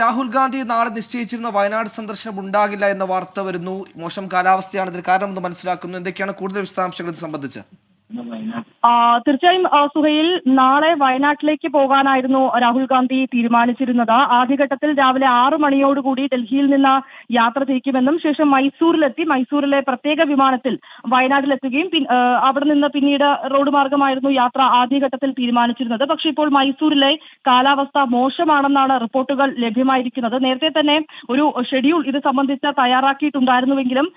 രാഹുൽ ഗാന്ധി നാളെ നിശ്ചയിച്ചിരുന്ന വയനാട് സന്ദർശനം ഉണ്ടാകില്ല എന്ന വാർത്ത വരുന്നു. മോശം കാലാവസ്ഥയാണ് ഇതിന് കാരണമെന്ന് മനസ്സിലാക്കുന്നു. എന്തൊക്കെയാണ് കൂടുതൽ വിശദാംശങ്ങൾ ഇത് സംബന്ധിച്ച്? തീർച്ചയായും സുഹൈൽ, നാളെ വയനാട്ടിലേക്ക് പോകാനായിരുന്നു രാഹുൽ ഗാന്ധി തീരുമാനിച്ചിരുന്നത്. ആദ്യഘട്ടത്തിൽ രാവിലെ 6 മണിയോടുകൂടി ഡൽഹിയിൽ നിന്ന് യാത്ര തിരിക്കുമെന്നും ശേഷം മൈസൂരിലെ പ്രത്യേക വിമാനത്തിൽ വയനാട്ടിലെത്തുകയും അവിടെ നിന്ന് പിന്നീട് റോഡ് മാർഗമായിരുന്നു യാത്ര ആദ്യഘട്ടത്തിൽ തീരുമാനിച്ചിരുന്നത്. പക്ഷേ ഇപ്പോൾ മൈസൂരിലെ കാലാവസ്ഥ മോശമാണെന്നാണ് റിപ്പോർട്ടുകൾ ലഭ്യമായിരിക്കുന്നത്. നേരത്തെ തന്നെ ഒരു ഷെഡ്യൂൾ ഇത് സംബന്ധിച്ച് തയ്യാറാക്കിയിട്ടുണ്ടായിരുന്നുവെങ്കിലും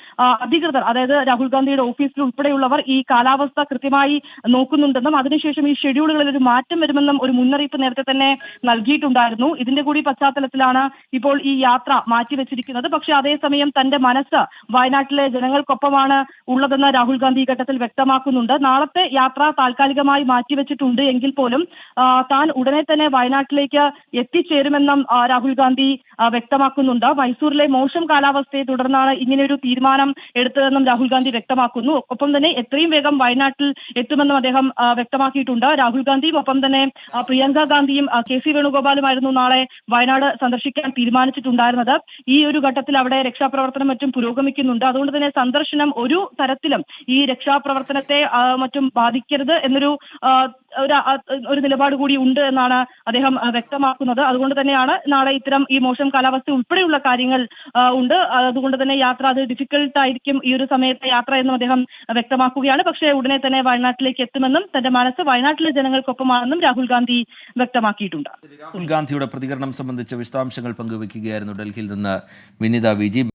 അധികൃതർ, അതായത് രാഹുൽ ഗാന്ധിയുടെ ഓഫീസിൽ ഉൾപ്പെടെയുള്ളവർ ഈ കാലാവസ്ഥ കൃത്യമായി നോക്കുന്നുണ്ടെന്നും അതിനുശേഷം ഈ ഷെഡ്യൂളുകളിൽ ഒരു മാറ്റം വരുമെന്നും ഒരു മുന്നറിയിപ്പ് നേരത്തെ തന്നെ നൽകിയിട്ടുണ്ടായിരുന്നു. ഇതിന്റെ കൂടി പശ്ചാത്തലത്തിലാണ് ഇപ്പോൾ ഈ യാത്ര മാറ്റിവെച്ചിരിക്കുന്നത്. പക്ഷേ അതേസമയം തന്റെ മനസ്സ് വയനാട്ടിലെ ജനങ്ങൾക്കൊപ്പമാണ് ഉള്ളതെന്ന് രാഹുൽ ഗാന്ധി ഈ ഘട്ടത്തിൽ വ്യക്തമാക്കുന്നുണ്ട്. നാളത്തെ യാത്ര താൽക്കാലികമായി മാറ്റിവെച്ചിട്ടുണ്ട് എങ്കിൽ പോലും താൻ ഉടനെ തന്നെ വയനാട്ടിലേക്ക് എത്തിച്ചേരുമെന്നും രാഹുൽ ഗാന്ധി വ്യക്തമാക്കുന്നുണ്ട്. മൈസൂരിലെ മോശം കാലാവസ്ഥയെ തുടർന്നാണ് ഇങ്ങനെയൊരു തീരുമാനം എടുത്തതെന്നും രാഹുൽ ഗാന്ധി വ്യക്തമാക്കുന്നു. ഒപ്പം തന്നെ എത്രയും വേഗം വയനാട്ടിൽ എത്തുമെന്നും അദ്ദേഹം വ്യക്തമാക്കിയിട്ടുണ്ട്. രാഹുൽ ഗാന്ധിയും ഒപ്പം തന്നെ പ്രിയങ്ക ഗാന്ധിയും KC വേണുഗോപാലുമായിരുന്നു നാളെ വയനാട് സന്ദർശിക്കാൻ തീരുമാനിച്ചിട്ടുണ്ടായിരുന്നത്. ഈ ഒരു ഘട്ടത്തിൽ അവിടെ രക്ഷാപ്രവർത്തനം മറ്റും പുരോഗമിക്കുന്നുണ്ട്. അതുകൊണ്ട് തന്നെ സന്ദർശനം ഒരു തരത്തിലും ഈ രക്ഷാപ്രവർത്തനത്തെ മറ്റും ബാധിക്കരുത് എന്നൊരു നിലപാട് കൂടി ഉണ്ട് എന്നാണ് അദ്ദേഹം വ്യക്തമാക്കുന്നത്. അതുകൊണ്ട് തന്നെയാണ് നാളെ ഇത്തരം ഈ മോശം കാലാവസ്ഥ ഉൾപ്പെടെയുള്ള കാര്യങ്ങൾ ഉണ്ട്. അതുകൊണ്ട് തന്നെ യാത്ര അത് ഡിഫിക്കൽട്ട് ആയിരിക്കും ഈ ഒരു സമയത്തെ യാത്ര എന്നും അദ്ദേഹം വ്യക്തമാക്കുകയാണ്. പക്ഷേ ഉടനെ തന്നെ വയനാട്ടിലേക്ക് എത്തുമെന്നും തന്റെ മനസ്സ് വയനാട്ടിലെ ജനങ്ങൾക്കൊപ്പമാണെന്നും രാഹുൽ ഗാന്ധി വ്യക്തമാക്കിയിട്ടുണ്ട്. രാഹുൽ ഗാന്ധിയുടെ പ്രതികരണം സംബന്ധിച്ച വിശദാംശങ്ങൾ പങ്കുവയ്ക്കുകയായിരുന്നു ഡൽഹിയിൽ നിന്ന് വിനിത VG.